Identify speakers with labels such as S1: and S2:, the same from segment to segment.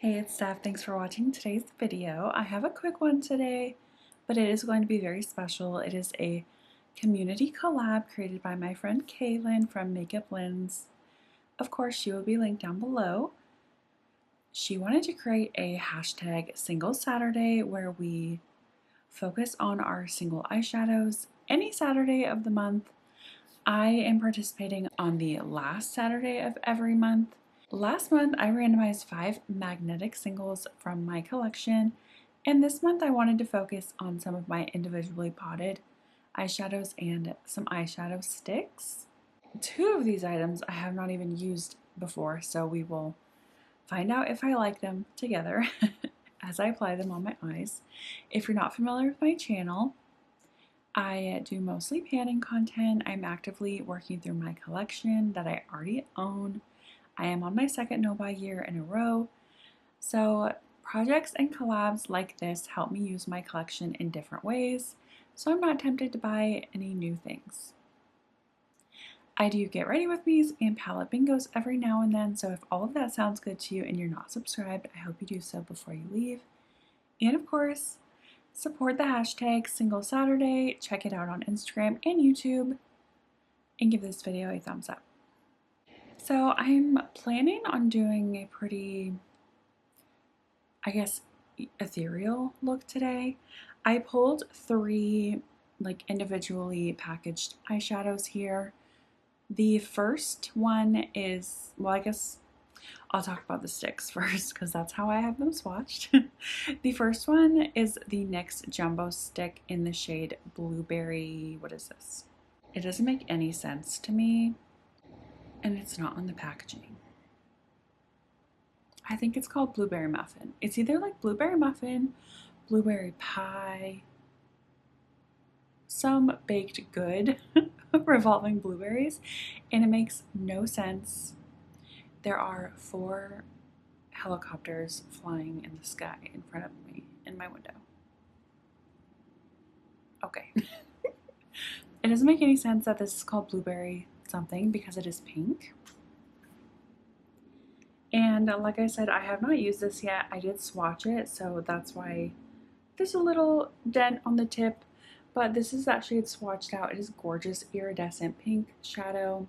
S1: Hey, it's Steph. Thanks for watching today's video. I have a quick one today, but it is going to be very special. It is a community collab created by my friend Kaylin from Makeup Lens. Of course, she will be linked down below. She wanted to create a hashtag single Saturday where we focus on our single eyeshadows any Saturday of the month. I am participating on the last Saturday of every month. Last month, I randomized 5 magnetic singles from my collection, and this month I wanted to focus on some of my individually potted eyeshadows and some eyeshadow sticks. 2 of these items I have not even used before, so we will find out if I like them together as I apply them on my eyes. If you're not familiar with my channel, I do mostly panning content. I'm actively working through my collection that I already own. I am on my second no-buy year in a row, so projects and collabs like this help me use my collection in different ways, so I'm not tempted to buy any new things. I do get ready with me's and palette bingos every now and then, so if all of that sounds good to you and you're not subscribed, I hope you do so before you leave. And of course, support the hashtag Single Saturday, check it out on Instagram and YouTube, and give this video a thumbs up. So I'm planning on doing a pretty, I guess, ethereal look today. I pulled 3 like individually packaged eyeshadows here. The first one is, well, I guess I'll talk about the sticks first because that's how I have them swatched. The first one is the NYX Jumbo Stick in the shade Blueberry. What is this? It doesn't make any sense to me, and it's not on the packaging. I think it's called Blueberry Muffin. It's either like Blueberry Muffin, Blueberry Pie, some baked good revolving blueberries, and it makes no sense. There are 4 helicopters flying in the sky in front of me in my window. Okay. It doesn't make any sense that this is called Blueberry something because it is pink. And like I said, I have not used this yet. I did swatch it, so that's why there's a little dent on the tip, but this is that shade swatched out. It is gorgeous iridescent pink shadow.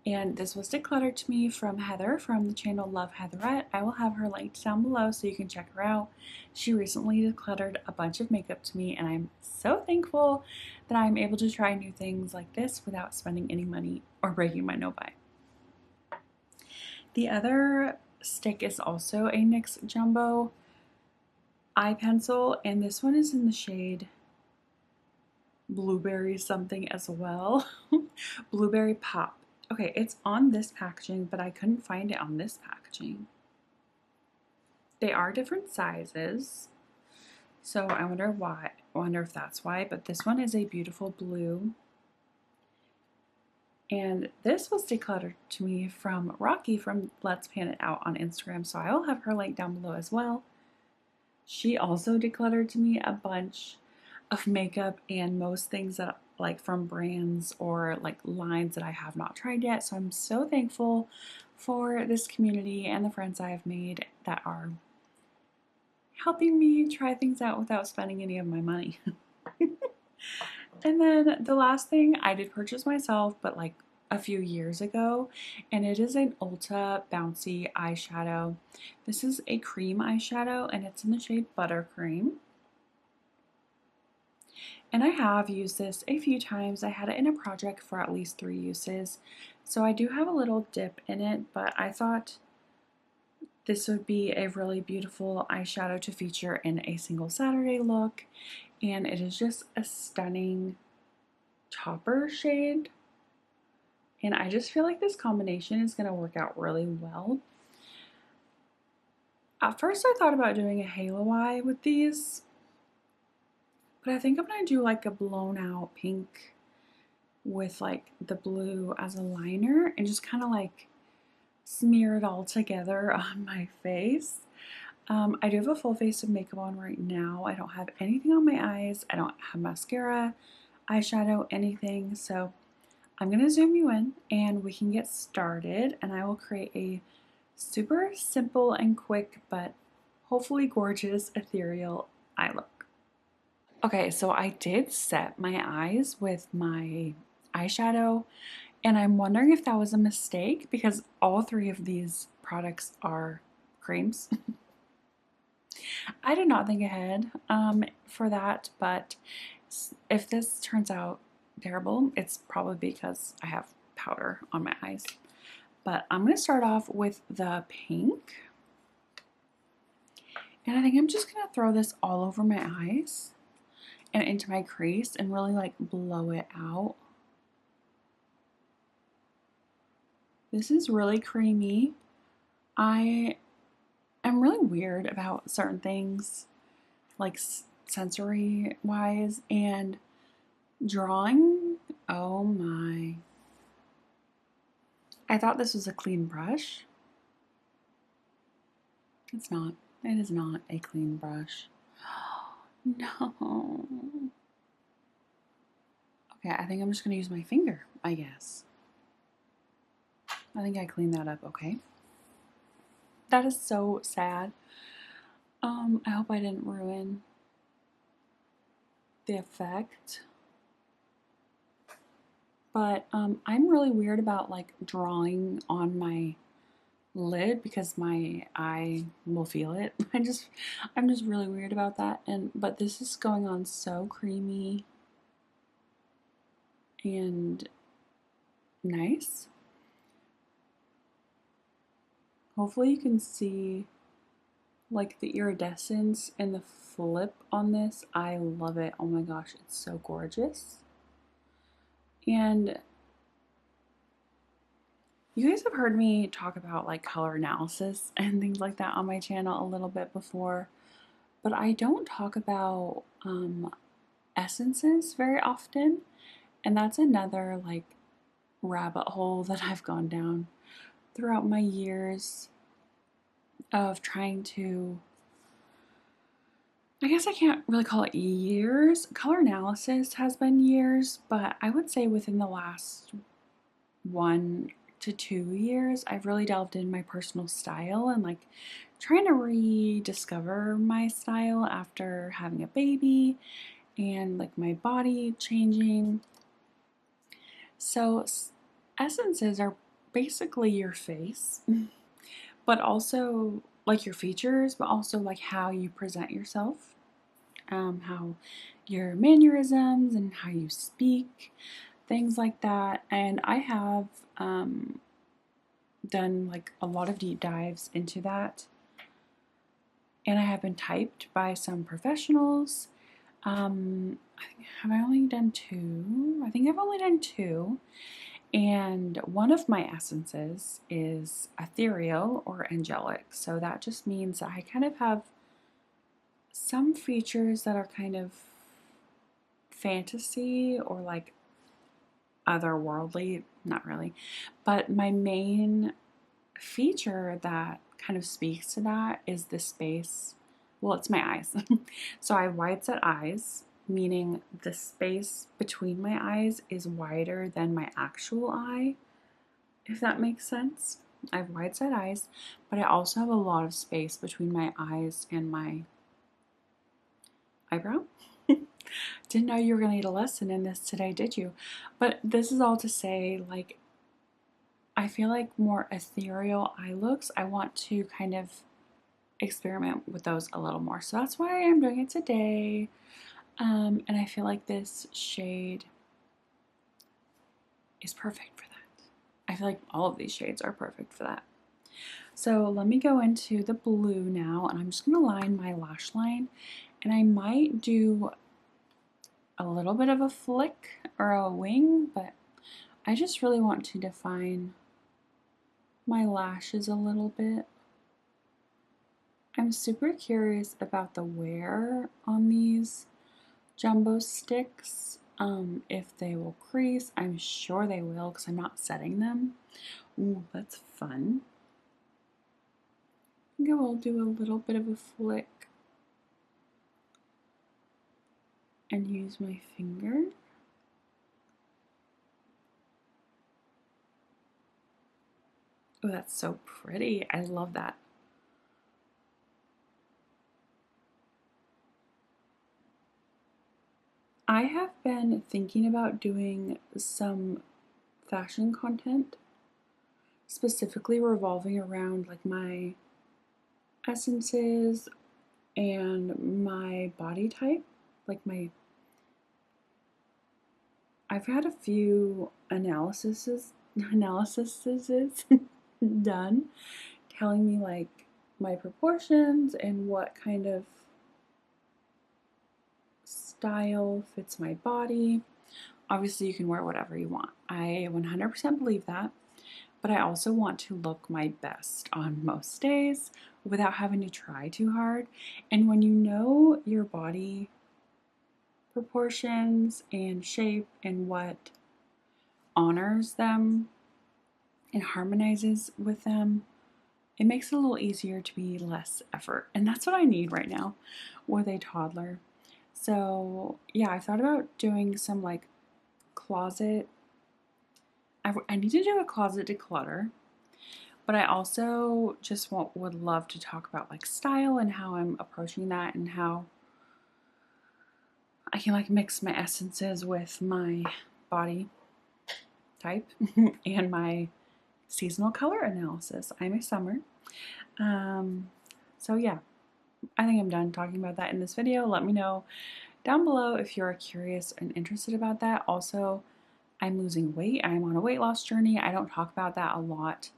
S1: And this was decluttered to me from Heather from the channel Love Heatherette. I will have her linked down below so you can check her out. She recently decluttered a bunch of makeup to me, and I'm so thankful that I'm able to try new things like this without spending any money or breaking my no-buy. The other stick is also a NYX Jumbo eye pencil, and this one is in the shade Blueberry something as well. Blueberry Pop. Okay, it's on this packaging, but I couldn't find it on this packaging. They are different sizes, so I wonder why. I wonder if that's why, but this one is a beautiful blue. And this was decluttered to me from Rocky from Let's Pan It Out on Instagram, so I will have her link down below as well. She also decluttered to me a bunch of makeup and most things that like from brands or like lines that I have not tried yet. So I'm so thankful for this community and the friends I have made that are helping me try things out without spending any of my money. And then the last thing I did purchase myself, but like a few years ago, and it is an Ulta Bouncy eyeshadow. This is a cream eyeshadow, and it's in the shade Buttercream. And I have used this a few times. I had it in a project for at least 3 uses, so I do have a little dip in it, but I thought this would be a really beautiful eyeshadow to feature in a single Saturday look, and it is just a stunning topper shade, and I just feel like this combination is going to work out really well. At first I thought about doing a halo eye with these, but I think I'm going to do like a blown out pink with like the blue as a liner and just kind of like smear it all together on my face. I do have a full face of makeup on right now. I don't have anything on my eyes. I don't have mascara, eyeshadow, anything. So I'm going to zoom you in and we can get started, and I will create a super simple and quick, but hopefully gorgeous, ethereal eye look. Okay, so I did set my eyes with my eyeshadow, and I'm wondering if that was a mistake because all three of these products are creams. I did not think ahead for that, but if this turns out terrible, it's probably because I have powder on my eyes. But I'm going to start off with the pink. And I think I'm just going to throw this all over my eyes and into my crease and really like blow it out. This is really creamy. I am really weird about certain things, like sensory wise, and drawing. Oh my. I thought this was a clean brush. It's not. It is not a clean brush. No. Okay, I think I'm just going to use my finger, I guess. I think I cleaned that up okay. That is so sad. I hope I didn't ruin the effect. But I'm really weird about like drawing on my lid because my eye will feel it. I'm just really weird about that. But this is going on so creamy and nice. Hopefully you can see like the iridescence and the flip on this. I love it. Oh my gosh, it's so gorgeous. And you guys have heard me talk about like color analysis and things like that on my channel a little bit before, but I don't talk about essences very often, and that's another like rabbit hole that I've gone down throughout my years of trying to, I guess I can't really call it years. Color analysis has been years, but I would say within the last 1 to 2 years, I've really delved in my personal style and like trying to rediscover my style after having a baby and like my body changing. So essences are basically your face, but also like your features, but also like how you present yourself, how your mannerisms and how you speak, things like that. And I have done like a lot of deep dives into that, and I have been typed by some professionals. Have I only done two? I think I've only done two. And one of my essences is ethereal or angelic. So that just means that I kind of have some features that are kind of fantasy or like otherworldly, not really. But my main feature that kind of speaks to that is the space. Well, it's my eyes. So I have wide set eyes, meaning the space between my eyes is wider than my actual eye, if that makes sense. I have wide set eyes, but I also have a lot of space between my eyes and my eyebrow. Didn't know you were going to get a lesson in this today, did you? But this is all to say, like, I feel like more ethereal eye looks, I want to kind of experiment with those a little more. So that's why I'm doing it today. And I feel like this shade is perfect for that. I feel like all of these shades are perfect for that. So let me go into the blue now, and I'm just going to line my lash line, and I might do a little bit of a flick or a wing, but I just really want to define my lashes a little bit. I'm super curious about the wear on these jumbo sticks, if they will crease. I'm sure they will because I'm not setting them. Ooh, that's fun. I think I will do a little bit of a flick and use my finger. Oh, that's so pretty. I love that. I have been thinking about doing some fashion content, specifically revolving around like my essences and my body type. Like I've had a few analyses done telling me like my proportions and what kind of style fits my body. Obviously, you can wear whatever you want. I 100% believe that. But I also want to look my best on most days without having to try too hard. And when you know your body proportions and shape and what honors them and harmonizes with them, it makes it a little easier to be less effort. And that's what I need right now with a toddler. So, yeah, I thought about doing some like closet. I need to do a closet declutter, but I also just would love to talk about like style and how I'm approaching that and how I can like mix my essences with my body type and my seasonal color analysis. I'm a summer. So yeah, I think I'm done talking about that in this video. Let me know down below if you're curious and interested about that. Also, I'm losing weight. I'm on a weight loss journey. I don't talk about that a lot,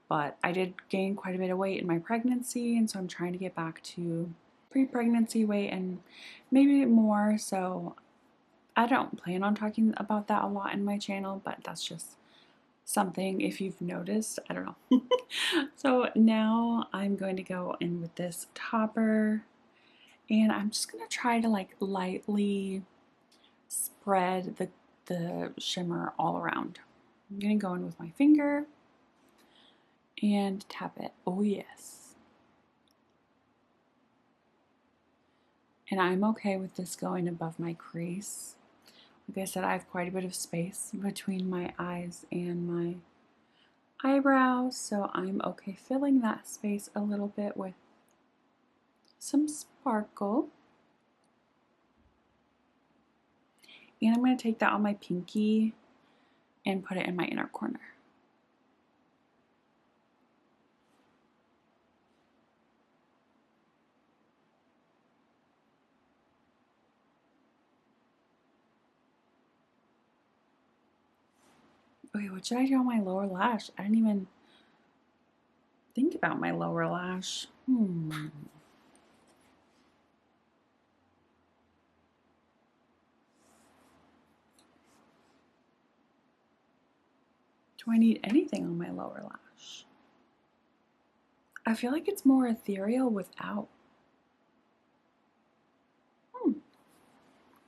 S1: but I did gain quite a bit of weight in my pregnancy, and so I'm trying to get back to pre-pregnancy weight and maybe more. So I don't plan on talking about that a lot in my channel, but that's just something if you've noticed. I don't know. So now I'm going to go in with this topper, and I'm just going to try to like lightly spread the shimmer all around. I'm going to go in with my finger and tap it. Oh yes. And I'm okay with this going above my crease. Like I said, I have quite a bit of space between my eyes and my eyebrows, so I'm okay filling that space a little bit with some sparkle. And I'm going to take that on my pinky and put it in my inner corner. Okay, what should I do on my lower lash? I didn't even think about my lower lash. Do I need anything on my lower lash? I feel like it's more ethereal without.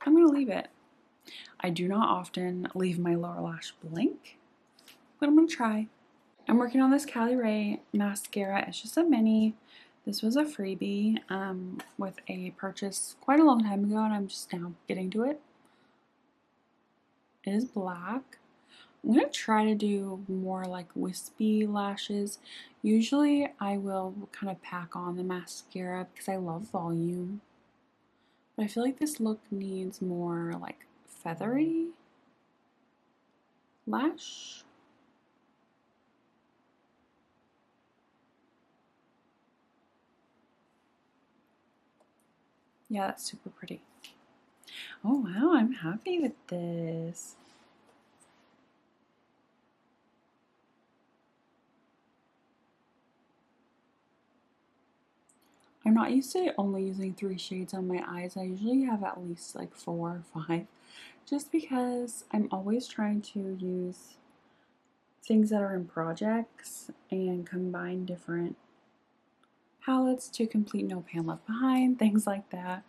S1: I'm going to leave it. I do not often leave my lower lash blank, but I'm going to try. I'm working on this Cali Ray mascara. It's just a mini. This was a freebie with a purchase quite a long time ago, and I'm just now getting to it. It is black. I'm going to try to do more like wispy lashes. Usually I will kind of pack on the mascara because I love volume. But I feel like this look needs more like feathery lash. Yeah, that's super pretty. Oh wow, I'm happy with this. I'm not used to only using 3 shades on my eyes. I usually have at least like 4 or 5, just because I'm always trying to use things that are in projects and combine different palettes to complete No Pan Left Behind, things like that.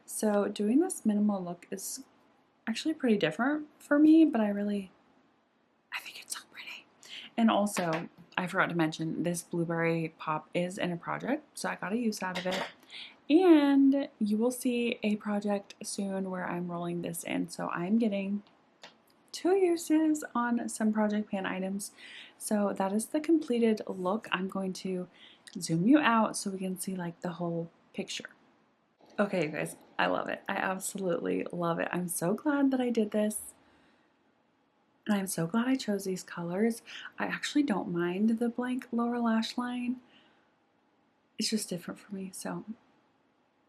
S1: So doing this minimal look is actually pretty different for me, but I think it's so pretty. And also, I forgot to mention, this blueberry pop is in a project, so I got a use out of it. And you will see a project soon where I'm rolling this in, so I'm getting 2 uses on some Project Pan items. So that is the completed look. I'm going to zoom you out so we can see like the whole picture. Okay, you guys, I love it. I absolutely love it. I'm so glad that I did this. And I'm so glad I chose these colors. I actually don't mind the blank lower lash line. It's just different for me. So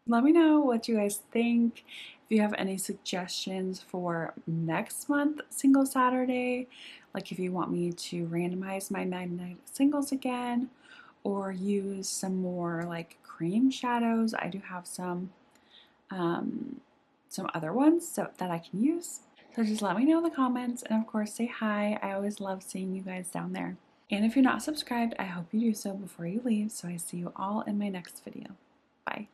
S1: let me know what you guys think. If you have any suggestions for next month Single Saturday, like if you want me to randomize my Magnetic Singles again, or use some more like cream shadows. I do have some other ones that I can use. So just let me know in the comments, and of course say hi. I always love seeing you guys down there. And if you're not subscribed, I hope you do so before you leave, so I see you all in my next video. Bye.